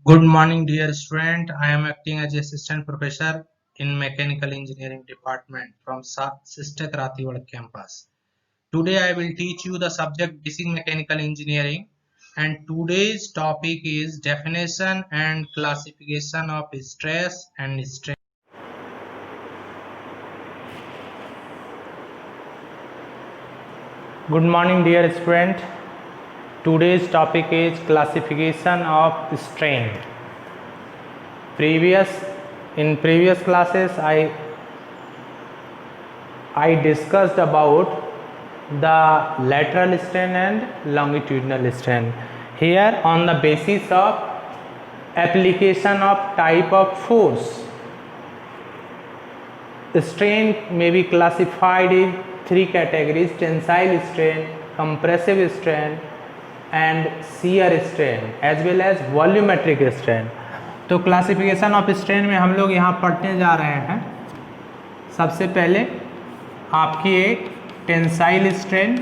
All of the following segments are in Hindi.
Good morning, dear student. I am acting as assistant professor in mechanical engineering department from Sister Kratiwad campus. Today I will teach you the subject basic mechanical engineering, and today's topic is definition and classification of stress and strain. Good morning, dear student. Today's topic is classification of strain. In previous classes I discussed about the lateral strain and longitudinal strain. Here, on the basis of application of type of force, strain may be classified in three categories: tensile strain, compressive strain and shear strain, as well as volumetric strain. तो क्लासिफिकेशन ऑफ स्ट्रेन में हम लोग यहाँ पढ़ने जा रहे हैं। सबसे पहले आपकी एक टेंसाइल स्ट्रेन,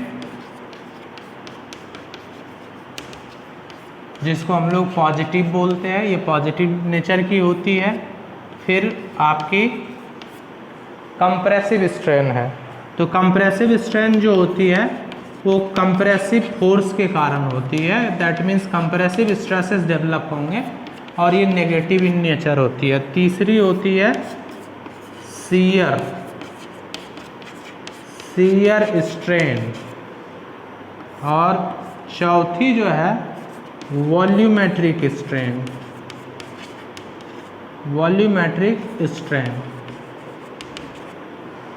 जिसको हम लोग पॉजिटिव बोलते हैं, ये पॉजिटिव नेचर की होती है। फिर आपकी कंप्रेसिव स्ट्रेन है। तो कंप्रेसिव स्ट्रेन जो होती है वो कंप्रेसिव फोर्स के कारण होती है। That means compressive stresses develop होंगे और ये नेगेटिव इन नेचर होती है। तीसरी होती है शियर स्ट्रेन, और चौथी जो है वॉल्यूमेट्रिक स्ट्रेन।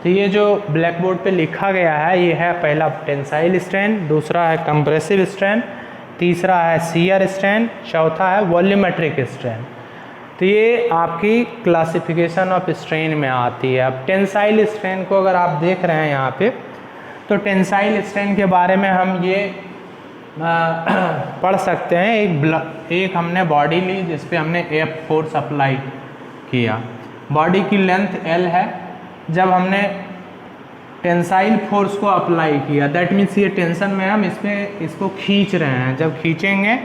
तो ये जो ब्लैक बोर्ड पे लिखा गया है, ये है पहला टेंसाइल स्ट्रेन, दूसरा है कंप्रेसिव स्ट्रेन, तीसरा है शियर स्ट्रेन, चौथा है वॉल्यूमेट्रिक स्ट्रेन। तो ये आपकी क्लासिफिकेशन ऑफ स्ट्रेन में आती है। अब टेंसाइल स्ट्रेन को अगर आप देख रहे हैं यहाँ पे, तो टेंसाइल स्ट्रेन के बारे में हम ये पढ़ सकते हैं। एक हमने बॉडी ली जिस पे हमने एफ फोर्स अप्लाई किया। बॉडी की लेंथ एल है। जब हमने टेंसाइल फोर्स को अप्लाई किया, दैट मीन्स ये टेंशन में हम इसको खींच रहे हैं। जब खींचेंगे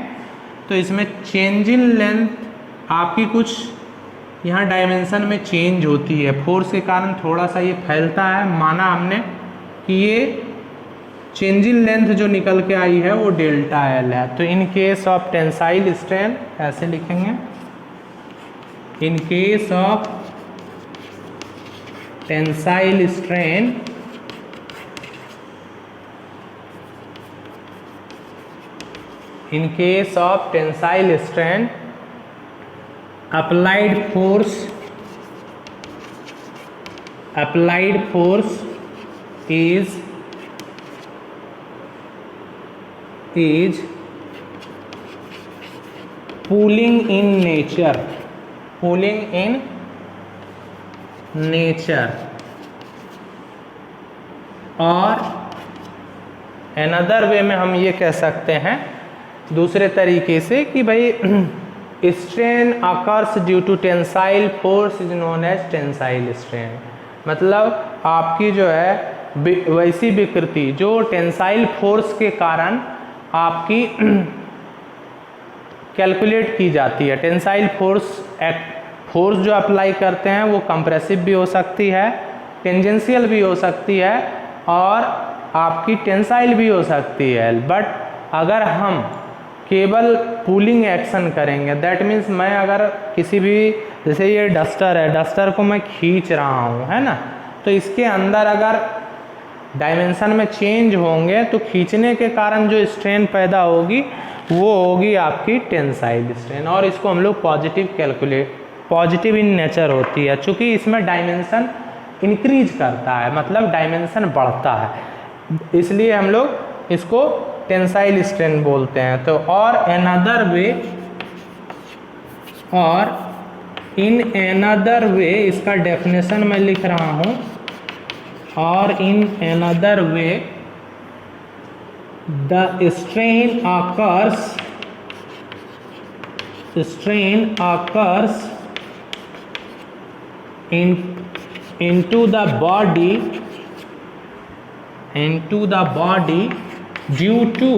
तो इसमें चेंज इन लेंथ आपकी कुछ यहाँ डायमेंशन में चेंज होती है। फोर्स के कारण थोड़ा सा ये फैलता है। माना हमने कि ये चेंज इन लेंथ जो निकल के आई है वो डेल्टा एल है। तो इन केस ऑफ टेंसाइल स्ट्रेन ऐसे लिखेंगे, इन case of tensile strain in case of tensile strain, applied force is pulling in nature, और अनदर वे में हम ये कह सकते हैं दूसरे तरीके से कि भाई strain occurs due to tensile force is known as tensile strain. मतलब आपकी जो है वैसी विकृति जो टेंसाइल फोर्स के कारण आपकी कैलकुलेट की जाती है। टेंसाइल फोर्स जो अप्लाई करते हैं वो कंप्रेसिव भी हो सकती है, टेंजेंशियल भी हो सकती है और आपकी टेंसाइल भी हो सकती है। बट अगर हम केवल पुलिंग एक्शन करेंगे, दैट मीन्स मैं अगर किसी भी, जैसे ये डस्टर है, डस्टर को मैं खींच रहा हूँ, है ना, तो इसके अंदर अगर डायमेंशन में चेंज होंगे तो खींचने के कारण जो स्ट्रेन पैदा होगी वो होगी आपकी टेंसाइल स्ट्रेन, और इसको हम लोग पॉजिटिव इन नेचर होती है। चूँकि इसमें डायमेंशन इंक्रीज करता है, मतलब डायमेंशन बढ़ता है, इसलिए हम लोग इसको टेंसाइल स्ट्रेन बोलते हैं। तो इन अनदर वे इसका डेफिनेशन मैं लिख रहा हूँ, और in another way the strain occurs into the body due to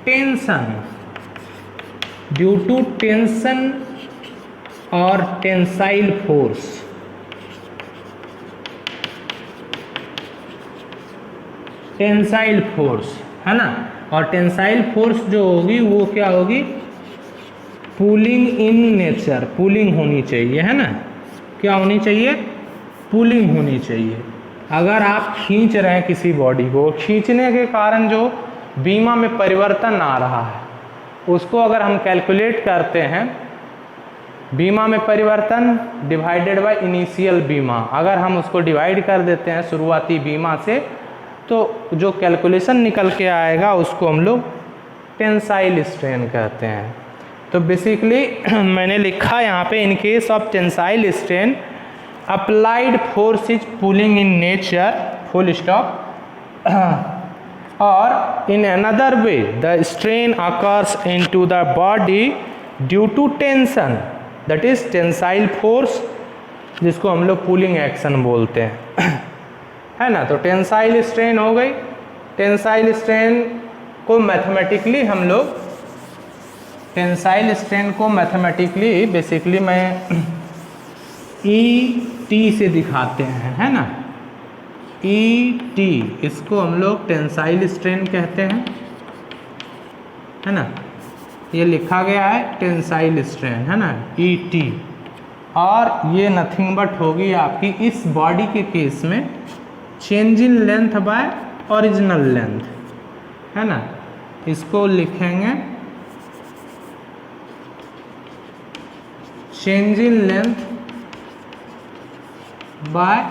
tension, due to tension और टेंसाइल फोर्स, टेंसाइल फोर्स है ना। और टेंसाइल फोर्स जो होगी वो क्या होगी, पुलिंग इन नेचर, पुलिंग होनी चाहिए है ना। क्या होनी चाहिए, पुलिंग होनी चाहिए। अगर आप खींच रहे हैं किसी बॉडी को, खींचने के कारण जो बीमा में परिवर्तन आ रहा है उसको अगर हम कैलकुलेट करते हैं, बीमा में परिवर्तन डिवाइडेड बाय इनिशियल बीमा, अगर हम उसको डिवाइड कर देते हैं शुरुआती बीमा से, तो जो कैलकुलेशन निकल के आएगा उसको हम लोग टेंसाइल स्ट्रेन कहते हैं। तो बेसिकली मैंने लिखा यहाँ पे, in case of tensile strain applied force is pulling in nature, full stop, और in another way the strain occurs into the body due to tension, that is tensile force, जिसको हम लोग पुलिंग एक्शन बोलते हैं है ना। तो टेंसाइल स्ट्रेन हो गई। टेंसाइल स्ट्रेन को मैथमेटिकली हम लोग, टेंसाइल स्ट्रेन को मैथमेटिकली बेसिकली मैं ई टी से दिखाते हैं है ना, ई टी, इसको हम लोग टेंसाइल स्ट्रेन कहते हैं है ना। ये लिखा गया है टेंसाइल स्ट्रेन है ना, ई टी, और ये नथिंग बट होगी आपकी इस बॉडी के केस में change in length by original length है ना। इसको लिखेंगे change in length by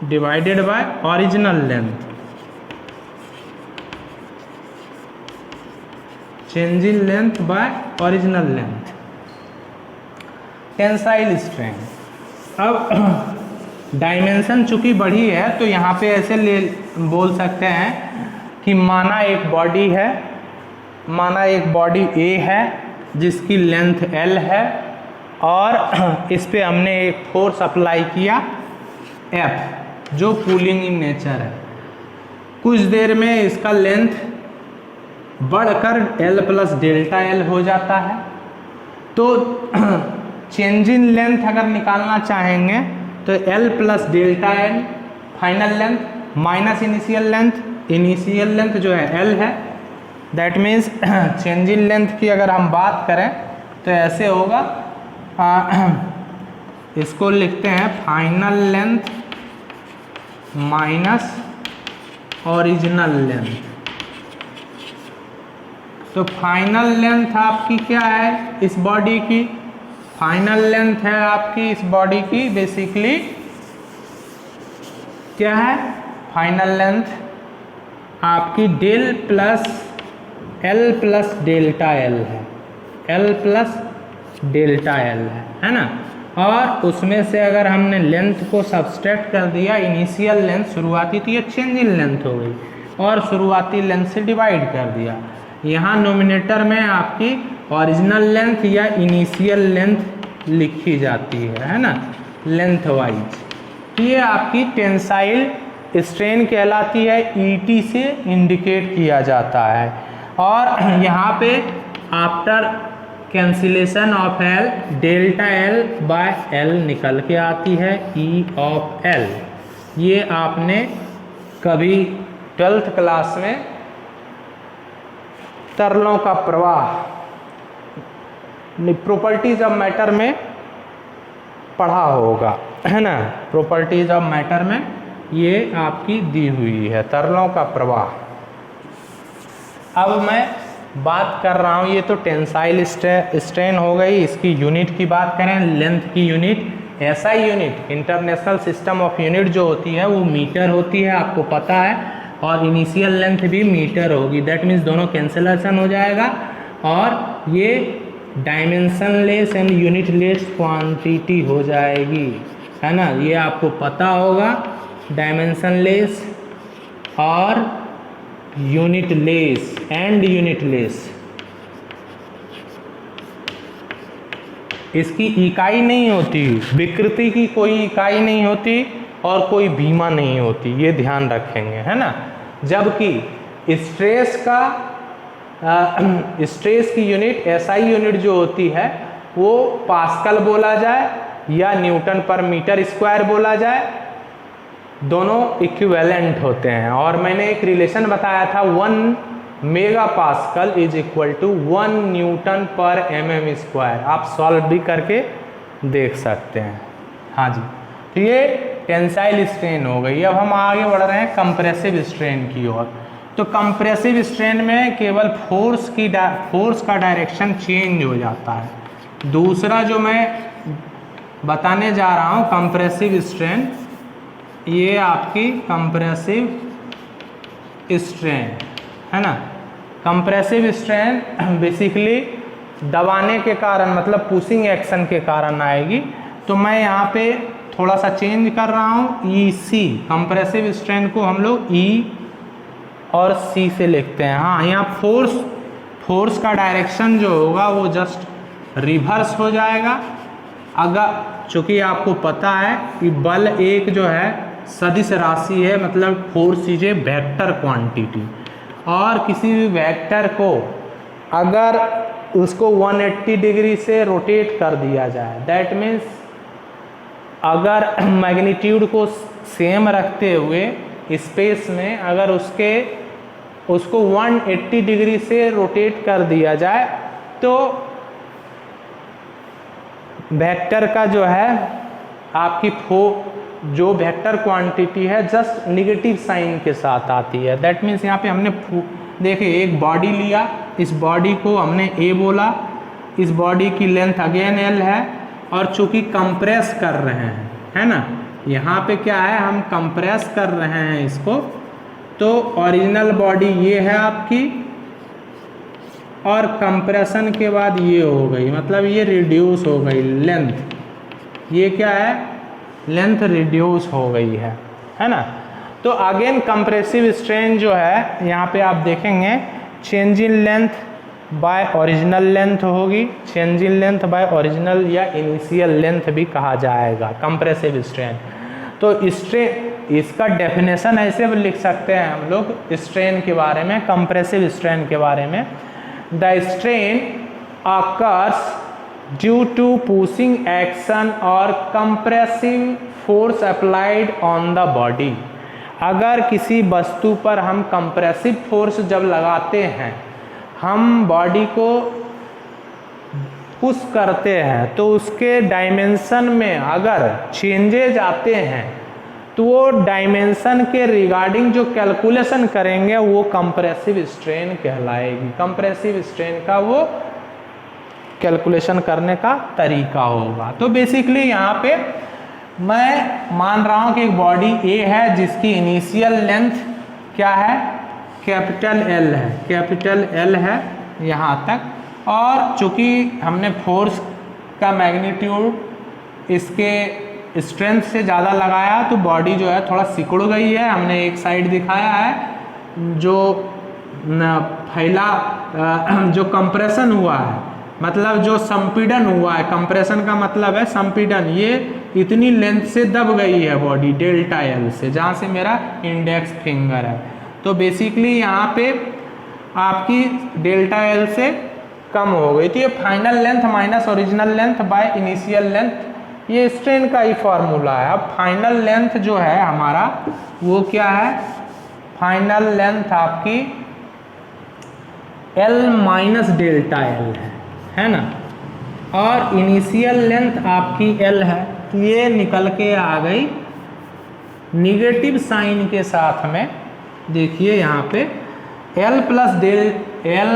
divided by original length, change in length by original length, tensile strain. अब डायमेंशन चूंकि बढ़ी है तो यहाँ पे ऐसे ले बोल सकते हैं कि माना एक बॉडी है, माना एक बॉडी ए है जिसकी लेंथ L है, और इस पे हमने एक फोर्स अप्लाई किया F, जो पुलिंग इन नेचर है। कुछ देर में इसका लेंथ बढ़कर L प्लस डेल्टा L हो जाता है। तो चेंज इन लेंथ अगर निकालना चाहेंगे तो L plus delta L final length minus initial length, initial length जो है L है, that means change in length की अगर हम बात करें तो ऐसे होगा, इसको लिखते हैं final length minus original length. तो फाइनल लेंथ आपकी क्या है इस बॉडी की, फाइनल लेंथ है आपकी इस बॉडी की बेसिकली क्या है, फाइनल लेंथ आपकी del plus L plus delta L है, एल प्लस डेल्टा एल है ना। और उसमें से अगर हमने लेंथ को सब्सट्रैक्ट कर दिया, इनिशियल लेंथ शुरुआती थी, ये चेंज इन लेंथ हो गई, और शुरुआती लेंथ से डिवाइड कर दिया। यहाँ नोमिनेटर में आपकी ओरिजिनल लेंथ या इनिशियल लेंथ लिखी जाती है ना, लेंथ वाइज। तो ये आपकी टेंसाइल स्ट्रेन कहलाती है, ईटी से इंडिकेट किया जाता है। और यहाँ पे after cancellation of L, delta L by L निकल के आती है, ई ऑफ एल। ये आपने कभी 12th क्लास में तरलों का प्रवाह प्रॉपर्टीज ऑफ मैटर में पढ़ा होगा है ना, प्रॉपर्टीज ऑफ मैटर में ये आपकी दी हुई है, तरलों का प्रवाह। अब मैं बात कर रहा हूँ, ये तो टेंसाइल स्ट्रेन हो गई, इसकी यूनिट की बात करें, लेंथ की unit, SI unit, international system of unit जो होती है वो मीटर होती है, आपको पता है, और इनिशियल लेंथ भी मीटर होगी। दैट मीन्स दोनों कैंसिलेशन हो जाएगा, और ये डायमेंशनलेस एंड यूनिटलेस क्वांटिटी हो जाएगी, है ना। ये आपको पता होगा, डायमेंशनलेस और यूनिटलेस एंड यूनिटलेस, इसकी इकाई नहीं होती, विकृति की कोई इकाई नहीं होती और कोई बीमा नहीं होती, ये ध्यान रखेंगे, है ना। जबकि स्ट्रेस का स्ट्रेस की यूनिट एसआई यूनिट जो होती है वो पास्कल बोला जाए या न्यूटन पर मीटर स्क्वायर बोला जाए, दोनों इक्विवेलेंट होते हैं। और मैंने एक रिलेशन बताया था 1 mega pascal is equal to 1 newton per mm square. आप सॉल्व भी करके देख सकते हैं। हाँ जी, तो ये टेंसाइल स्ट्रेन हो गई। अब हम आगे बढ़ रहे हैं कंप्रेसिव स्ट्रेन की ओर। तो कंप्रेसिव स्ट्रेन में केवल फोर्स का डायरेक्शन चेंज हो जाता है। दूसरा जो मैं बताने जा रहा हूँ कंप्रेसिव स्ट्रेन, ये आपकी कंप्रेसिव स्ट्रेन है ना। कंप्रेसिव स्ट्रेन बेसिकली दबाने के कारण, मतलब पुशिंग एक्शन के कारण आएगी। तो मैं यहाँ पे थोड़ा सा चेंज कर रहा हूँ, EC कंप्रेसिव स्ट्रेन को हम लोग E और C से लिखते हैं। हाँ, यहाँ फोर्स का डायरेक्शन जो होगा वो जस्ट रिवर्स हो जाएगा। अगर चूँकि आपको पता है कि बल एक जो है सदिश राशि है, मतलब force is a vector quantity, और किसी भी वेक्टर को अगर उसको 180 डिग्री से रोटेट कर दिया जाए, दैट मीन्स अगर मैग्नीट्यूड को सेम रखते हुए स्पेस में अगर उसको 180 डिग्री से रोटेट कर दिया जाए तो वेक्टर का जो है आपकी जो वेक्टर क्वांटिटी है जस्ट निगेटिव साइन के साथ आती है। दैट मीन्स यहाँ पे हमने देखिए एक बॉडी लिया, इस बॉडी को हमने A बोला, इस बॉडी की लेंथ अगेन L है, और चूंकि कंप्रेस कर रहे हैं, है ना, यहाँ पे क्या है, हम कंप्रेस कर रहे हैं इसको, तो ओरिजिनल बॉडी ये है आपकी, और कंप्रेशन के बाद ये हो गई, मतलब ये रिड्यूस हो गई लेंथ, ये क्या है, लेंथ रिड्यूस हो गई है ना। तो अगेन कंप्रेसिव स्ट्रेन जो है यहाँ पे आप देखेंगे change in length by original length होगी, change in length by original या इनिशियल लेंथ भी कहा जाएगा कंप्रेसिव स्ट्रेन। तो स्ट्रेन, इसका डेफिनेशन ऐसे लिख सकते हैं हम लोग स्ट्रेन के बारे में, कंप्रेसिव स्ट्रेन के बारे में, the strain occurs due to pushing action और compressive force applied on the body. अगर किसी वस्तु पर हम कंप्रेसिव फोर्स जब लगाते हैं, हम बॉडी को पुश करते हैं, तो उसके डायमेंशन में अगर चेंजेज आते हैं तो वो डायमेंशन के रिगार्डिंग जो कैलकुलेशन करेंगे वो कंप्रेसिव स्ट्रेन कहलाएगी। कंप्रेसिव स्ट्रेन का वो कैलकुलेशन करने का तरीका होगा। तो बेसिकली यहाँ पे मैं मान रहा हूँ कि एक बॉडी A है जिसकी इनिशियल लेंथ क्या है, कैपिटल L है, कैपिटल L है यहाँ तक, और चूँकि हमने फोर्स का मैग्नीट्यूड इसके स्ट्रेंथ से ज़्यादा लगाया तो बॉडी जो है थोड़ा सिकुड़ गई है। हमने एक साइड दिखाया है जो फैला, जो कंप्रेशन हुआ है, मतलब जो संपीड़न हुआ है, कंप्रेशन का मतलब है संपीड़न, ये इतनी लेंथ से दब गई है बॉडी डेल्टा L से, जहाँ से मेरा इंडेक्स फिंगर है। तो बेसिकली यहाँ पे आपकी डेल्टा L से कम हो गई, तो ये final length minus original length by initial length, ये स्ट्रेन का ही फॉर्मूला है। अब फाइनल लेंथ जो है हमारा वो क्या है, फाइनल लेंथ आपकी L माइनस डेल्टा L है ना, और इनिशियल लेंथ आपकी L है, तो ये निकल के आ गई निगेटिव साइन के साथ में। देखिए यहाँ पे L plus L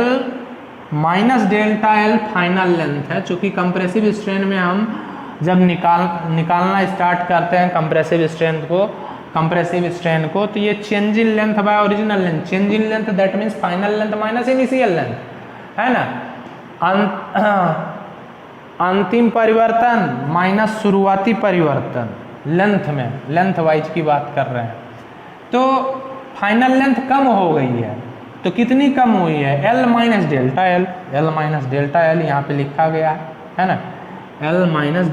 minus delta L final length है। चूँकि कंप्रेसिव स्ट्रेन में हम जब निकालना स्टार्ट करते हैं कंप्रेसिव स्ट्रेन को, तो ये change in length by original length, change in length that means final length minus initial length, है ना, अंतिम परिवर्तन माइनस शुरुआती परिवर्तन लेंथ में, लेंथ वाइज की बात कर रहे हैं। तो फाइनल लेंथ कम हो गई है, तो कितनी कम हुई है, L minus delta L, L minus delta L यहाँ पे लिखा गया है ना, L माइनस